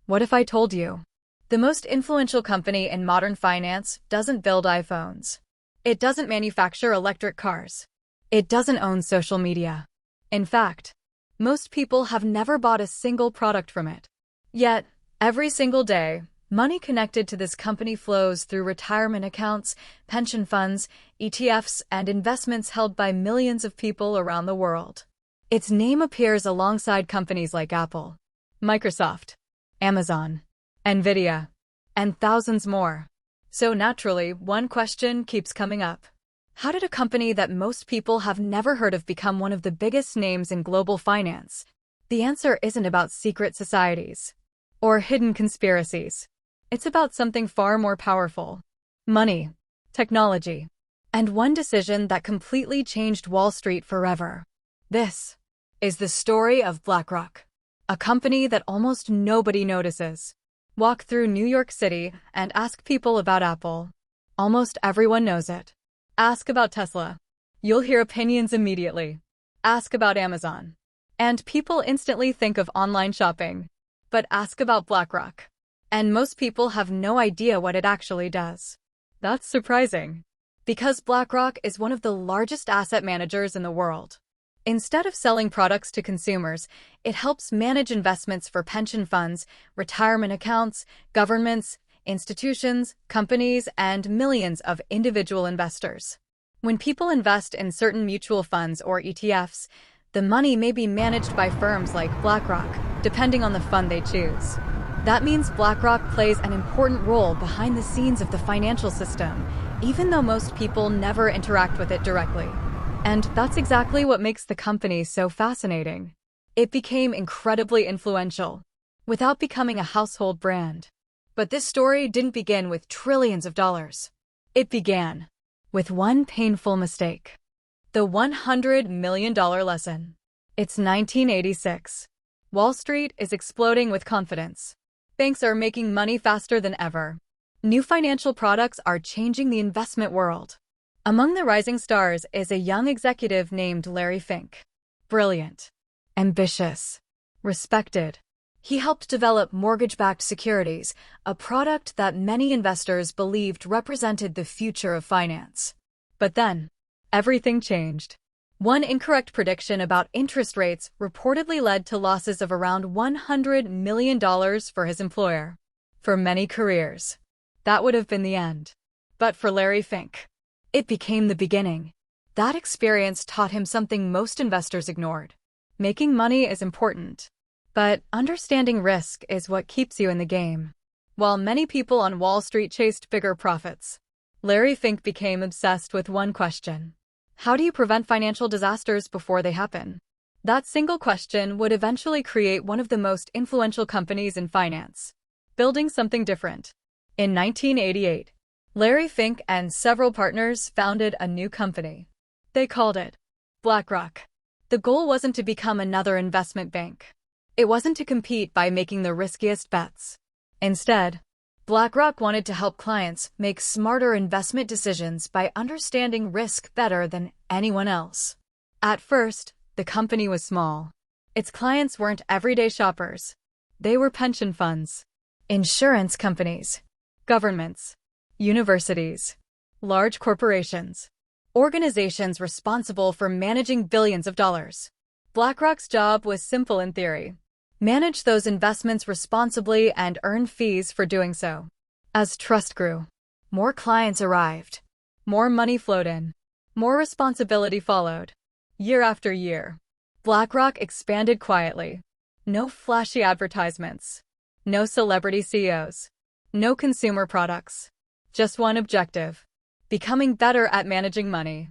What if I told you? The most influential company in modern finance doesn't build iPhones. It doesn't manufacture electric cars. It doesn't own social media. In fact, most people have never bought a single product from it. Yet, every single day, money connected to this company flows through retirement accounts, pension funds, ETFs, and investments held by millions of people around the world. Its name appears alongside companies like Apple, Microsoft, Amazon, Nvidia, and thousands more. So naturally, one question keeps coming up. How did a company that most people have never heard of become one of the biggest names in global finance? The answer isn't about secret societies or hidden conspiracies. It's about something far more powerful: money, technology, and one decision that completely changed Wall Street forever. This is the story of BlackRock, a company that almost nobody notices. Walk through New York City and ask people about Apple. Almost everyone knows it. Ask about Tesla. You'll hear opinions immediately. Ask about Amazon, and people instantly think of online shopping. But ask about BlackRock, and most people have no idea what it actually does. That's surprising, because BlackRock is one of the largest asset managers in the world. Instead of selling products to consumers, it helps manage investments for pension funds, retirement accounts, governments, institutions, companies, and millions of individual investors. When people invest in certain mutual funds or ETFs, the money may be managed by firms like BlackRock, depending on the fund they choose. That means BlackRock plays an important role behind the scenes of the financial system, even though most people never interact with it directly. And that's exactly what makes the company so fascinating. It became incredibly influential, without becoming a household brand. But this story didn't begin with trillions of dollars. It began with one painful mistake. The $100 million lesson. It's 1986. Wall Street is exploding with confidence. Banks are making money faster than ever. New financial products are changing the investment world. Among the rising stars is a young executive named Larry Fink. Brilliant, ambitious, respected. He helped develop mortgage-backed securities, a product that many investors believed represented the future of finance. But then, everything changed. One incorrect prediction about interest rates reportedly led to losses of around $100 million for his employer. For many careers, that would have been the end. But for Larry Fink, it became the beginning. That experience taught him something most investors ignored. Making money is important, but understanding risk is what keeps you in the game. While many people on Wall Street chased bigger profits, Larry Fink became obsessed with one question: how do you prevent financial disasters before they happen? That single question would eventually create one of the most influential companies in finance, building something different. In 1988, Larry Fink and several partners founded a new company. They called it BlackRock. The goal wasn't to become another investment bank. It wasn't to compete by making the riskiest bets. Instead, BlackRock wanted to help clients make smarter investment decisions by understanding risk better than anyone else. At first, the company was small. Its clients weren't everyday shoppers. They were pension funds, insurance companies, governments, universities, large corporations, organizations responsible for managing billions of dollars. BlackRock's job was simple in theory: manage those investments responsibly and earn fees for doing so. As trust grew, more clients arrived, more money flowed in, more responsibility followed. Year after year, BlackRock expanded quietly. No flashy advertisements, no celebrity CEOs, no consumer products. Just one objective: becoming better at managing money.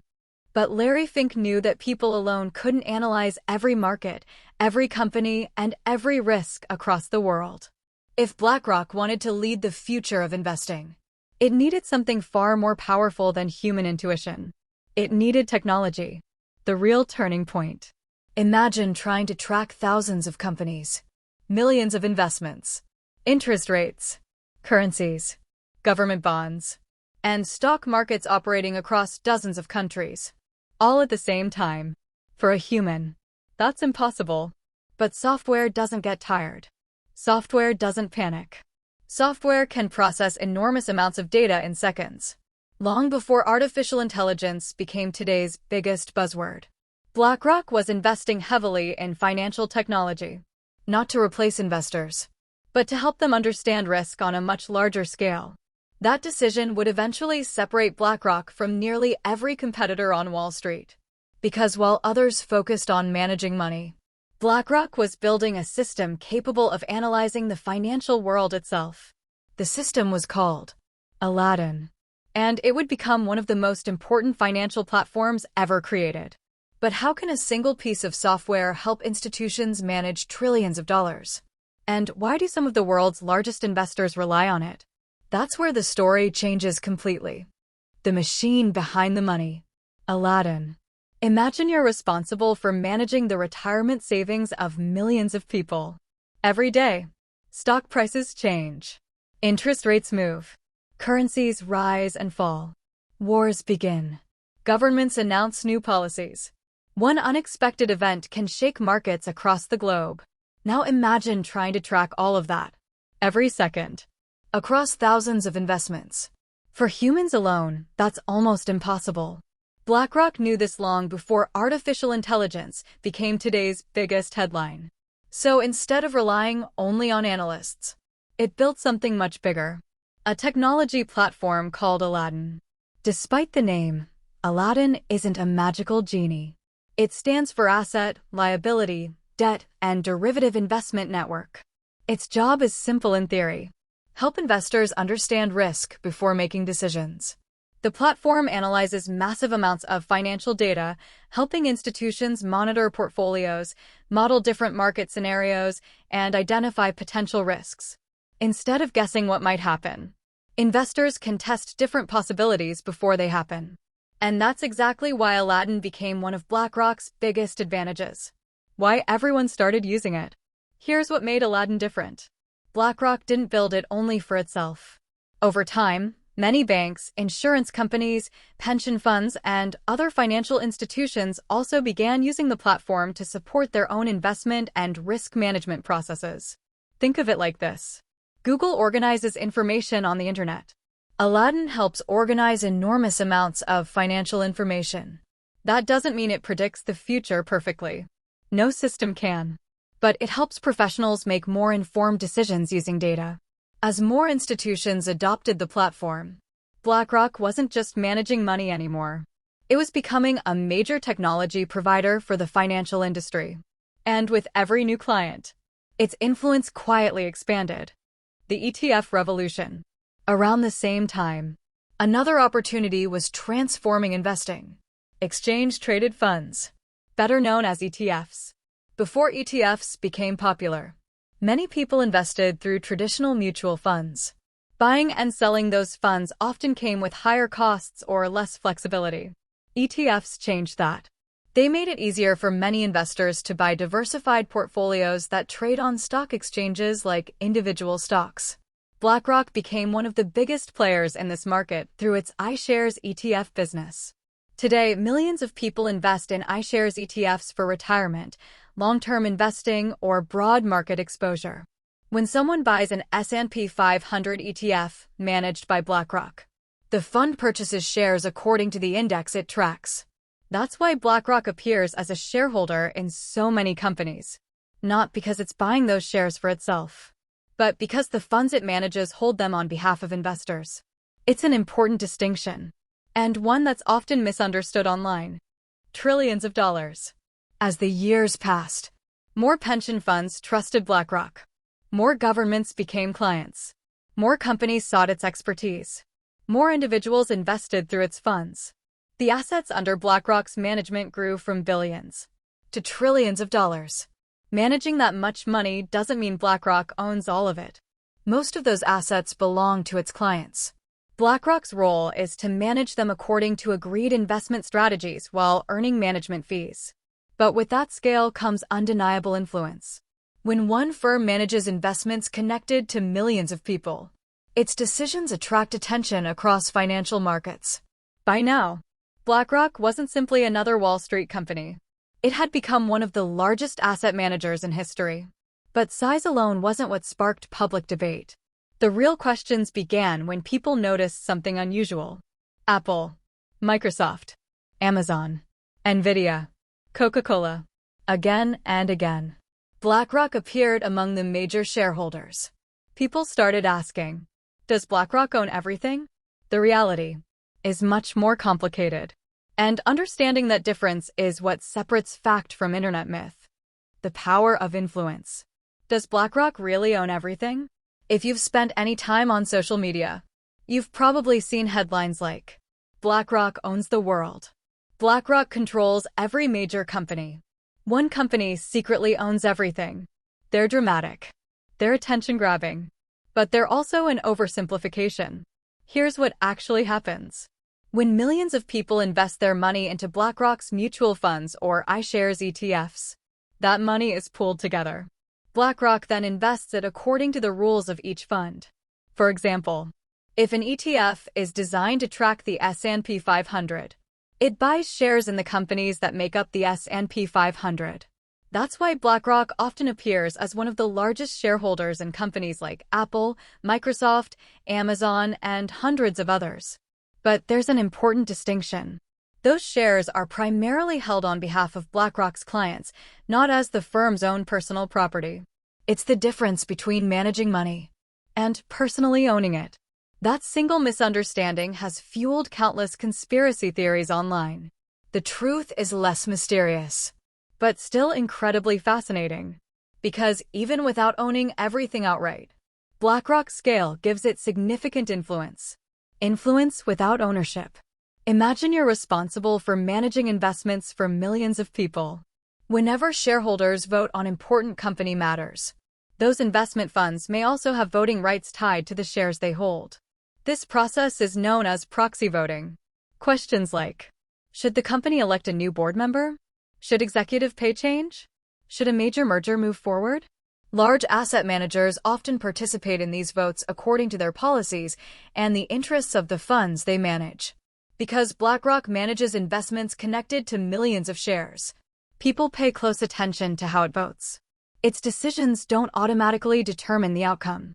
But Larry Fink knew that people alone couldn't analyze every market, every company, and every risk across the world. If BlackRock wanted to lead the future of investing, it needed something far more powerful than human intuition. It needed technology, the real turning point. Imagine trying to track thousands of companies, millions of investments, interest rates, currencies, government bonds, and stock markets operating across dozens of countries, all at the same time. For a human, that's impossible. But software doesn't get tired. Software doesn't panic. Software can process enormous amounts of data in seconds. Long before artificial intelligence became today's biggest buzzword, BlackRock was investing heavily in financial technology, not to replace investors, but to help them understand risk on a much larger scale. That decision would eventually separate BlackRock from nearly every competitor on Wall Street. Because while others focused on managing money, BlackRock was building a system capable of analyzing the financial world itself. The system was called Aladdin, and it would become one of the most important financial platforms ever created. But how can a single piece of software help institutions manage trillions of dollars? And why do some of the world's largest investors rely on it? That's where the story changes completely. The machine behind the money. Aladdin. Imagine you're responsible for managing the retirement savings of millions of people. Every day, stock prices change. Interest rates move. Currencies rise and fall. Wars begin. Governments announce new policies. One unexpected event can shake markets across the globe. Now imagine trying to track all of that every second, across thousands of investments. For humans alone, that's almost impossible. BlackRock knew this long before artificial intelligence became today's biggest headline. So instead of relying only on analysts, it built something much bigger, a technology platform called Aladdin. Despite the name, Aladdin isn't a magical genie. It stands for Asset, Liability, Debt, and Derivative Investment Network. Its job is simple in theory: help investors understand risk before making decisions. The platform analyzes massive amounts of financial data, helping institutions monitor portfolios, model different market scenarios, and identify potential risks. Instead of guessing what might happen, investors can test different possibilities before they happen. And that's exactly why Aladdin became one of BlackRock's biggest advantages. Why everyone started using it. Here's what made Aladdin different. BlackRock didn't build it only for itself. Over time, many banks, insurance companies, pension funds, and other financial institutions also began using the platform to support their own investment and risk management processes. Think of it like this. Google organizes information on the internet. Aladdin helps organize enormous amounts of financial information. That doesn't mean it predicts the future perfectly. No system can. But it helps professionals make more informed decisions using data. As more institutions adopted the platform, BlackRock wasn't just managing money anymore. It was becoming a major technology provider for the financial industry. And with every new client, its influence quietly expanded. The ETF revolution. Around the same time, another opportunity was transforming investing. Exchange-traded funds, better known as ETFs. Before ETFs became popular, many people invested through traditional mutual funds. Buying and selling those funds often came with higher costs or less flexibility. ETFs changed that. They made it easier for many investors to buy diversified portfolios that trade on stock exchanges like individual stocks. BlackRock became one of the biggest players in this market through its iShares ETF business. Today, millions of people invest in iShares ETFs for retirement, long-term investing, or broad market exposure. When someone buys an S&P 500 ETF managed by BlackRock, the fund purchases shares according to the index it tracks. That's why BlackRock appears as a shareholder in so many companies. Not because it's buying those shares for itself, but because the funds it manages hold them on behalf of investors. It's an important distinction, and one that's often misunderstood online. Trillions of dollars. As the years passed, more pension funds trusted BlackRock. More governments became clients. More companies sought its expertise. More individuals invested through its funds. The assets under BlackRock's management grew from billions to trillions of dollars. Managing that much money doesn't mean BlackRock owns all of it. Most of those assets belong to its clients. BlackRock's role is to manage them according to agreed investment strategies while earning management fees. But with that scale comes undeniable influence. When one firm manages investments connected to millions of people, its decisions attract attention across financial markets. By now, BlackRock wasn't simply another Wall Street company. It had become one of the largest asset managers in history. But size alone wasn't what sparked public debate. The real questions began when people noticed something unusual. Apple, Microsoft, Amazon, Nvidia, Coca-Cola. Again and again, BlackRock appeared among the major shareholders. People started asking, does BlackRock own everything? The reality is much more complicated. And understanding that difference is what separates fact from internet myth. The power of influence. Does BlackRock really own everything? If you've spent any time on social media, you've probably seen headlines like, BlackRock owns the world. BlackRock controls every major company. One company secretly owns everything. They're dramatic. They're attention-grabbing. But they're also an oversimplification. Here's what actually happens. When millions of people invest their money into BlackRock's mutual funds or iShares ETFs, that money is pooled together. BlackRock then invests it according to the rules of each fund. For example, if an ETF is designed to track the S&P 500, it buys shares in the companies that make up the S&P 500. That's why BlackRock often appears as one of the largest shareholders in companies like Apple, Microsoft, Amazon, and hundreds of others. But there's an important distinction. Those shares are primarily held on behalf of BlackRock's clients, not as the firm's own personal property. It's the difference between managing money and personally owning it. That single misunderstanding has fueled countless conspiracy theories online. The truth is less mysterious, but still incredibly fascinating. Because even without owning everything outright, BlackRock's scale gives it significant influence. Influence without ownership. Imagine you're responsible for managing investments for millions of people. Whenever shareholders vote on important company matters, those investment funds may also have voting rights tied to the shares they hold. This process is known as proxy voting. Questions like, should the company elect a new board member? Should executive pay change? Should a major merger move forward? Large asset managers often participate in these votes according to their policies and the interests of the funds they manage. Because BlackRock manages investments connected to millions of shares, people pay close attention to how it votes. Its decisions don't automatically determine the outcome,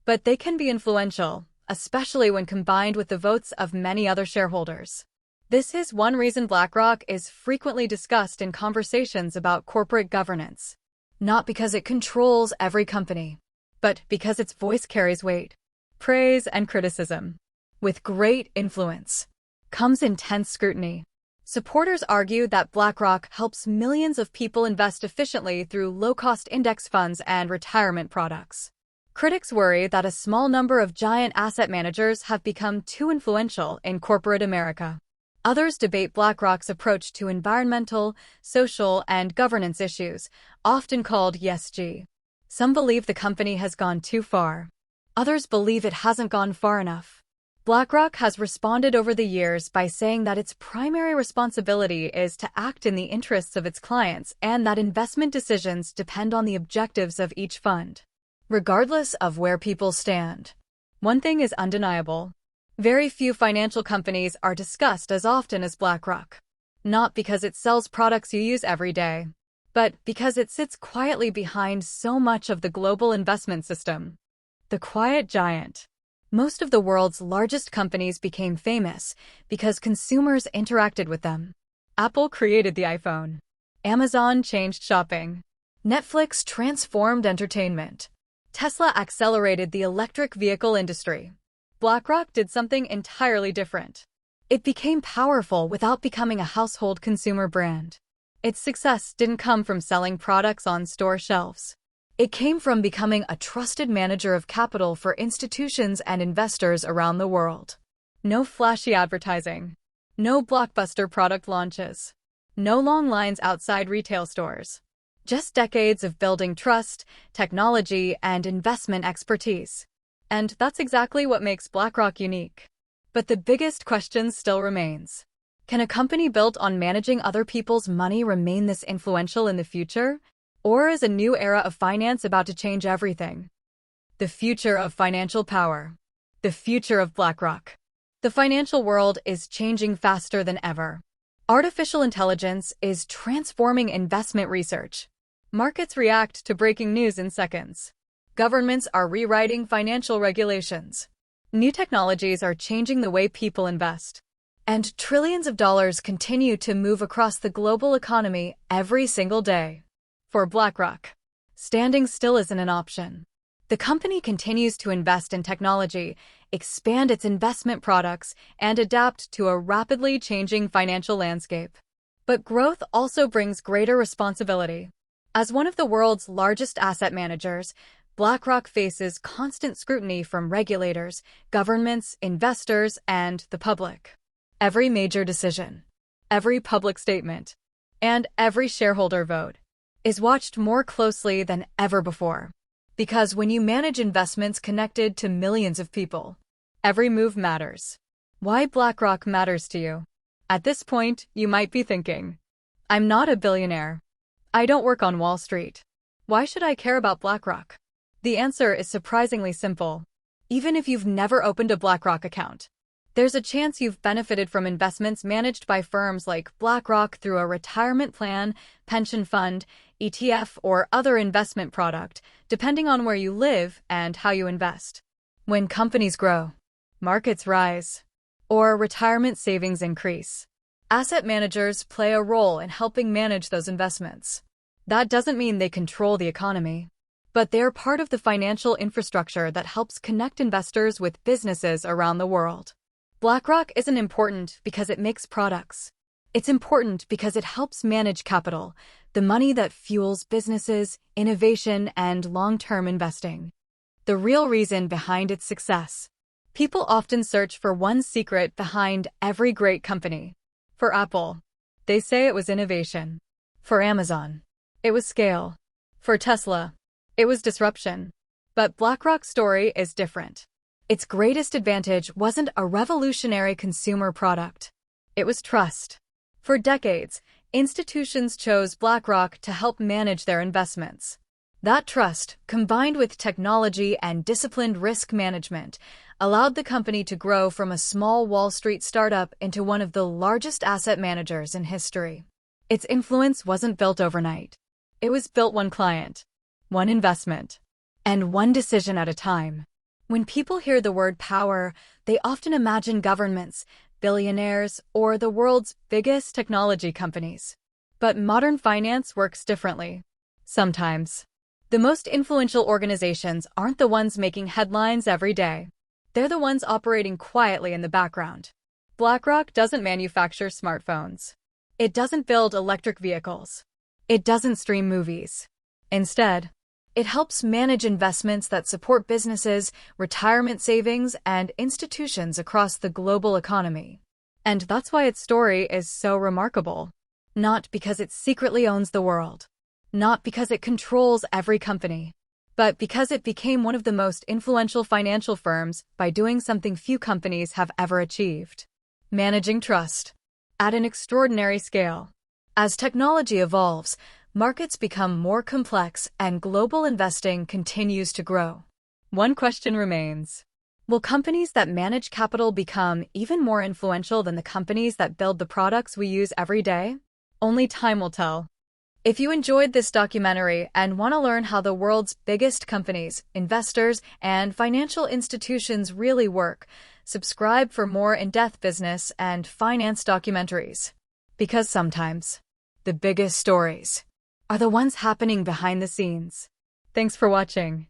but they can be influential, especially when combined with the votes of many other shareholders. This is one reason BlackRock is frequently discussed in conversations about corporate governance. Not because it controls every company, but because its voice carries weight, praise, and criticism. With great influence comes intense scrutiny. Supporters argue that BlackRock helps millions of people invest efficiently through low-cost index funds and retirement products. Critics worry that a small number of giant asset managers have become too influential in corporate America. Others debate BlackRock's approach to environmental, social, and governance issues, often called ESG. Some believe the company has gone too far. Others believe it hasn't gone far enough. BlackRock has responded over the years by saying that its primary responsibility is to act in the interests of its clients and that investment decisions depend on the objectives of each fund, regardless of where people stand. One thing is undeniable. Very few financial companies are discussed as often as BlackRock. Not because it sells products you use every day, but because it sits quietly behind so much of the global investment system. The quiet giant. Most of the world's largest companies became famous because consumers interacted with them. Apple created the iPhone. Amazon changed shopping. Netflix transformed entertainment. Tesla accelerated the electric vehicle industry. BlackRock did something entirely different. It became powerful without becoming a household consumer brand. Its success didn't come from selling products on store shelves. It came from becoming a trusted manager of capital for institutions and investors around the world. No flashy advertising. No blockbuster product launches. No long lines outside retail stores. Just decades of building trust, technology, and investment expertise. And that's exactly what makes BlackRock unique. But the biggest question still remains. Can a company built on managing other people's money remain this influential in the future? Or is a new era of finance about to change everything? The future of financial power. The future of BlackRock. The financial world is changing faster than ever. Artificial intelligence is transforming investment research. Markets react to breaking news in seconds. Governments are rewriting financial regulations. New technologies are changing the way people invest. And trillions of dollars continue to move across the global economy every single day. For BlackRock, standing still isn't an option. The company continues to invest in technology, expand its investment products, and adapt to a rapidly changing financial landscape. But growth also brings greater responsibility. As one of the world's largest asset managers, BlackRock faces constant scrutiny from regulators, governments, investors, and the public. Every major decision, every public statement, and every shareholder vote is watched more closely than ever before. Because when you manage investments connected to millions of people, every move matters. Why BlackRock matters to you? At this point, you might be thinking, I'm not a billionaire. I don't work on Wall Street. Why should I care about BlackRock? The answer is surprisingly simple. Even if you've never opened a BlackRock account, there's a chance you've benefited from investments managed by firms like BlackRock through a retirement plan, pension fund, ETF, or other investment product, depending on where you live and how you invest. When companies grow, markets rise, or retirement savings increase, asset managers play a role in helping manage those investments. That doesn't mean they control the economy, but they're part of the financial infrastructure that helps connect investors with businesses around the world. BlackRock isn't important because it makes products. It's important because it helps manage capital, the money that fuels businesses, innovation, and long-term investing. The real reason behind its success. People often search for one secret behind every great company. For Apple, they say it was innovation. For Amazon, it was scale. For Tesla, it was disruption. But BlackRock's story is different. Its greatest advantage wasn't a revolutionary consumer product. It was trust. For decades, institutions chose BlackRock to help manage their investments. That trust, combined with technology and disciplined risk management, allowed the company to grow from a small Wall Street startup into one of the largest asset managers in history. Its influence wasn't built overnight. It was built one client, one investment, and one decision at a time. When people hear the word power, they often imagine governments, billionaires, or the world's biggest technology companies. But modern finance works differently. Sometimes, the most influential organizations aren't the ones making headlines every day. They're the ones operating quietly in the background. BlackRock doesn't manufacture smartphones. It doesn't build electric vehicles. It doesn't stream movies. Instead, it helps manage investments that support businesses, retirement savings, and institutions across the global economy. And that's why its story is so remarkable. Not because it secretly owns the world. Not because it controls every company. But because it became one of the most influential financial firms by doing something few companies have ever achieved. Managing trust. At an extraordinary scale. As technology evolves, markets become more complex and global investing continues to grow. One question remains. Will companies that manage capital become even more influential than the companies that build the products we use every day? Only time will tell. If you enjoyed this documentary and want to learn how the world's biggest companies, investors, and financial institutions really work, subscribe for more in-depth business and finance documentaries. Because sometimes, the biggest stories are the ones happening behind the scenes. Thanks for watching.